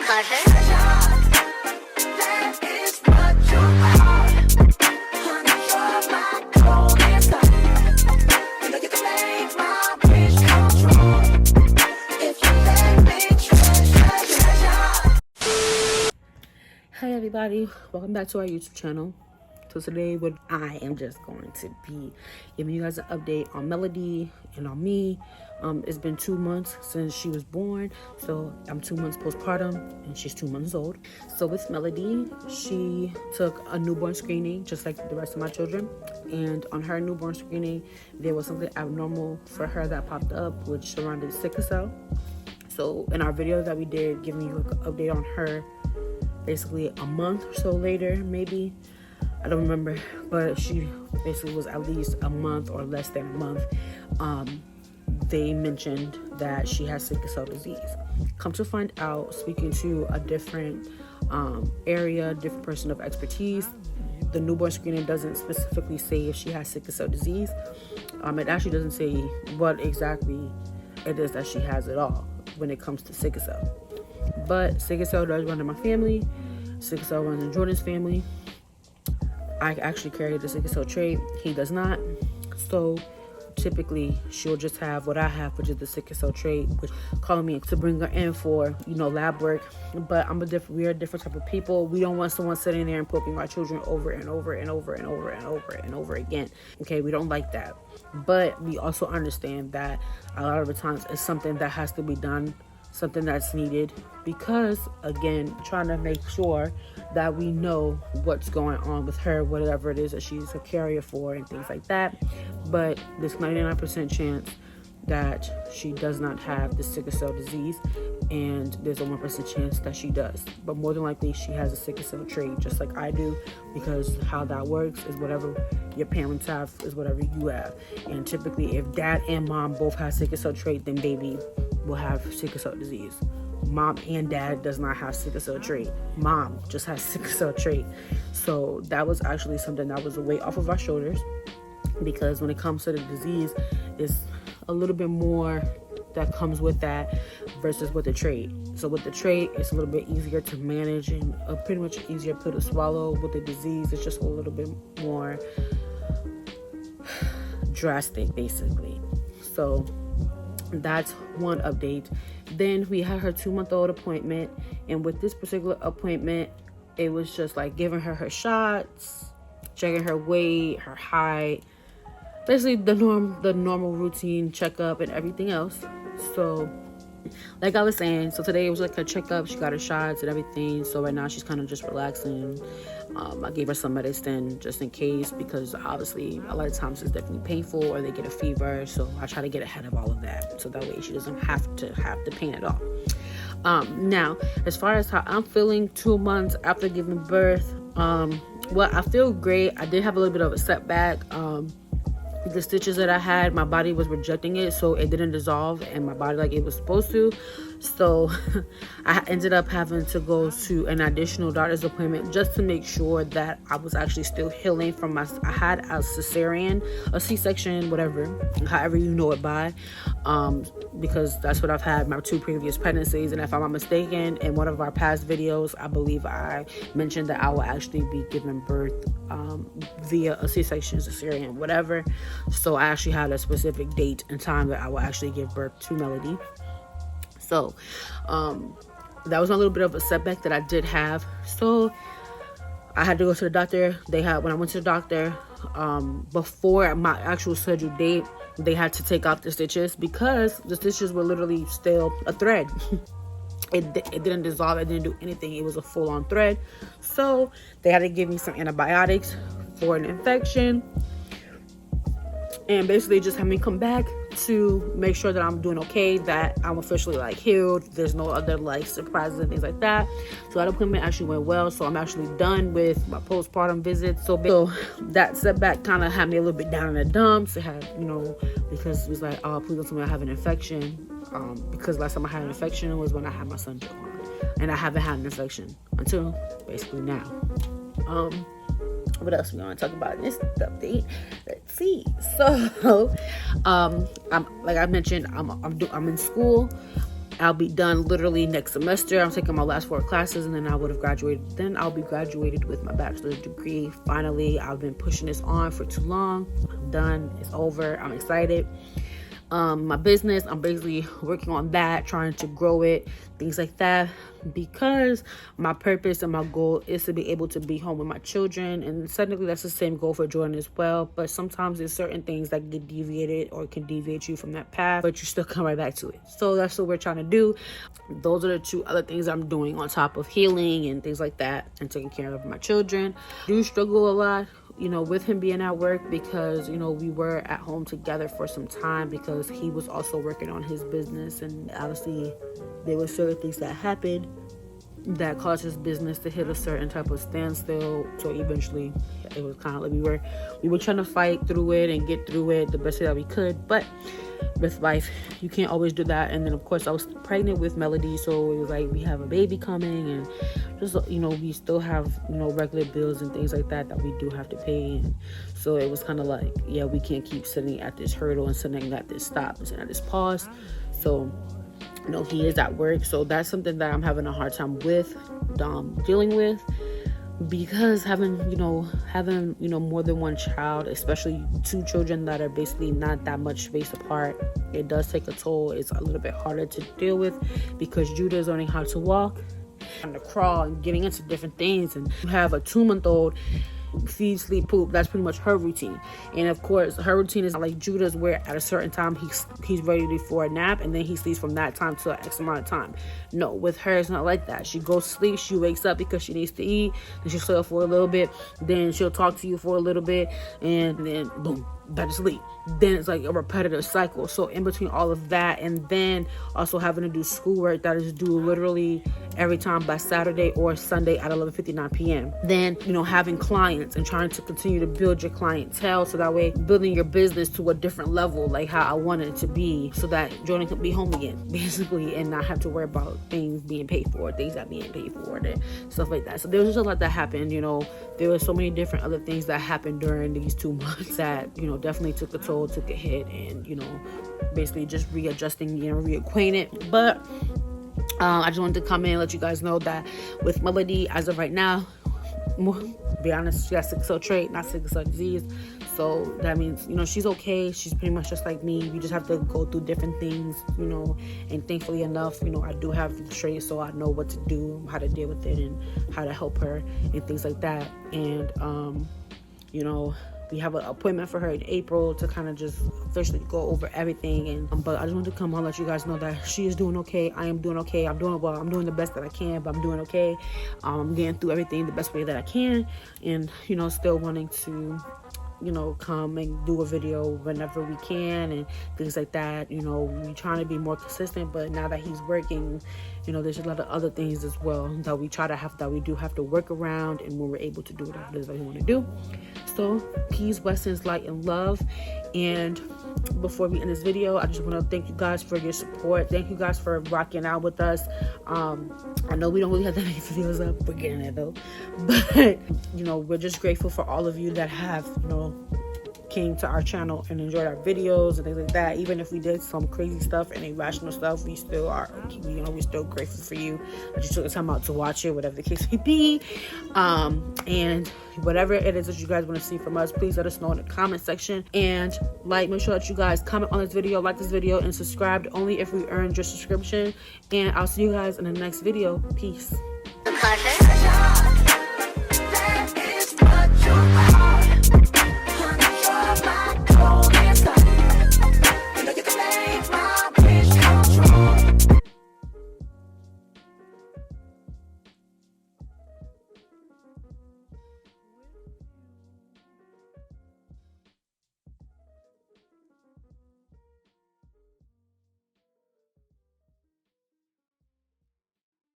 Hey everybody, welcome back to our YouTube channel. So today what I am just going to be giving you guys an update on Melody and on me. It's been 2 months since she was born, so I'm 2 months postpartum and she's 2 months old. So with Melody, she took a newborn screening just like the rest of my children, and on her newborn screening there was something abnormal for her that popped up, which surrounded sickle cell. So in our video that we did giving you an update on her, basically a month or so later, maybe, I don't remember, but she basically was at least a month or less than a month, they mentioned that she has sickle cell disease. Come to find out, speaking to a different area, different person of expertise, the newborn screening doesn't specifically say if she has sickle cell disease. It actually doesn't say what exactly it is that she has at all when it comes to sickle cell. But sickle cell does run in my family. Sickle cell runs in Jordan's family. I actually carry the sickle cell trait. He does not. So typically she'll just have what I have, which is the sickle cell trait, which calling me to bring her in for, lab work. But we're a different type of people. We don't want someone sitting there and poking our children over and over and over and over and over and over again. Okay, we don't like that. But we also understand that a lot of the times it's something that has to be done, something that's needed, because again, trying to make sure that we know what's going on with her, whatever it is that she's a carrier for and things like that. But there's 99% chance that she does not have the sickle cell disease, and there's a 1% chance that she does. But more than likely she has a sickle cell trait, just like I do, because how that works is whatever your parents have is whatever you have. And typically if dad and mom both have sickle cell trait, then baby will have sickle cell disease. Mom and dad does not have sickle cell trait. Mom just has sickle cell trait. So that was actually something that was a weight off of our shoulders, because when it comes to the disease, it's a little bit more that comes with that versus with the trait. So with the trait, it's a little bit easier to manage and pretty much easier pill to swallow. With the disease, it's just a little bit more drastic, basically. So that's one update. Then we had her 2-month-old appointment, and with this particular appointment, it was just like giving her shots, checking her weight, her height, basically the normal routine checkup and everything else. So like I was saying, so today it was like her checkup. She got her shots and everything. So right now she's kind of just relaxing. I gave her some medicine just in case, because obviously a lot of times it's definitely painful or they get a fever. So I try to get ahead of all of that, so that way she doesn't have to have the pain at all. Now, as far as how I'm feeling 2 months after giving birth, well, I feel great. I did have a little bit of a setback. The stitches that I had, my body was rejecting it, so it didn't dissolve in my body like it was supposed to. So I ended up having to go to an additional doctor's appointment just to make sure that I was actually still healing from I had a cesarean, a C-section, whatever, however you know it by, because that's what I've had my 2 previous pregnancies. And if I'm not mistaken, in one of our past videos, I believe I mentioned that I will actually be giving birth via a C-section, cesarean, whatever. So I actually had a specific date and time that I will actually give birth to Melody. So that was a little bit of a setback that I did have. So I had to go to the doctor. When I went to the doctor, before my actual surgery date, they had to take out the stitches because the stitches were literally still a thread. It didn't dissolve. It didn't do anything. It was a full-on thread. So they had to give me some antibiotics for an infection, and basically just have me come back to make sure that I'm doing okay, that I'm officially healed. There's no other surprises and things like that. So that appointment actually went well. So I'm actually done with my postpartum visit. So that setback kind of had me a little bit down in the dumps. It had, because it was like, oh, please don't tell me I have an infection. Because last time I had an infection was when I had my son Johan, and I haven't had an infection until basically now. What else we want to talk about in this update? Let's see. So, I'm like I mentioned, I'm in school. I'll be done literally next semester. I'm taking my last 4 classes, and then I would have graduated. Then I'll be graduated with my bachelor's degree. Finally, I've been pushing this on for too long. I'm done. It's over. I'm excited. My business, I'm basically working on that, trying to grow it, things like that, because my purpose and my goal is to be able to be home with my children. And technically that's the same goal for Jordan as well, but sometimes there's certain things that get deviated or can deviate you from that path, but you still come right back to it. So that's what we're trying to do. Those are the 2 other things I'm doing on top of healing and things like that, and taking care of my children. I do struggle a lot, with him being at work, because, we were at home together for some time because he was also working on his business. And obviously there were certain things that happened that caused his business to hit a certain type of standstill. So eventually it was kind of like we were trying to fight through it and get through it the best way that we could. But with life, you can't always do that. And then of course I was pregnant with Melody, so it was like we have a baby coming, and just we still have regular bills and things like that we do have to pay. And so it was kind of like, yeah, we can't keep sitting at this hurdle and sitting at this stop and sitting at this pause. So he is at work, so that's something that I'm having a hard time with dealing with, because having more than one child, especially 2 children that are basically not that much space apart, it does take a toll. It's a little bit harder to deal with because Judah is learning how to walk and to crawl and getting into different things, and you have a 2-month-old feed, sleep, poop. That's pretty much her routine. And of course her routine is like Judah's, where at a certain time he's ready for a nap, and then he sleeps from that time to X amount of time. No, with her it's not like that. She goes to sleep, she wakes up because she needs to eat, then she'll stay up for a little bit, then she'll talk to you for a little bit, and then boom, back to sleep. Then it's like a repetitive cycle. So in between all of that, and then also having to do schoolwork that is due literally every time by Saturday or Sunday at 11:59 p.m. Then having clients and trying to continue to build your clientele, so that way building your business to a different level, like how I wanted it to be, so that Jordan could be home again basically, and not have to worry about things being paid for, things not being paid for, and stuff like that. So there was just a lot that happened. There were so many different other ththings that happened during these 2 months that definitely took a toll, took a hit, and basically just readjusting, reacquainted. But I just wanted to come in and let you guys know that with Melody, as of right now, be honest, she has sickle cell trait, not sickle cell disease. So that means, she's okay. She's pretty much just like me. We just have to go through different things, and thankfully enough, I do have the trait, so I know what to do, how to deal with it, and how to help her and things like that. And we have an appointment for her in April to kind of just officially go over everything. And but I just wanted to come on and let you guys know that she is doing okay. I am doing okay. I'm doing well. I'm doing the best that I can, but I'm doing okay. I'm getting through everything the best way that I can, and still wanting to come and do a video whenever we can and things like that. We trying to be more consistent, but now that he's working, there's a lot of other things as well that we do have to work around, and when we're able to do whatever it is that we want to do. So peace, blessings, light, and love. And before we end this video, I just want to thank you guys for your support. Thank you guys for rocking out with us. I know we don't really have that many videos up, we're getting there though, but we're just grateful for all of you that have came to our channel and enjoyed our videos and things like that. Even if we did some crazy stuff and irrational stuff, we still are, we're still grateful for you that you took the time out to watch it, whatever the case may be. And whatever it is that you guys want to see from us, please let us know in the comment section. And make sure that you guys comment on this video, like this video, and subscribe only if we earned your subscription. And I'll see you guys in the next video. Peace.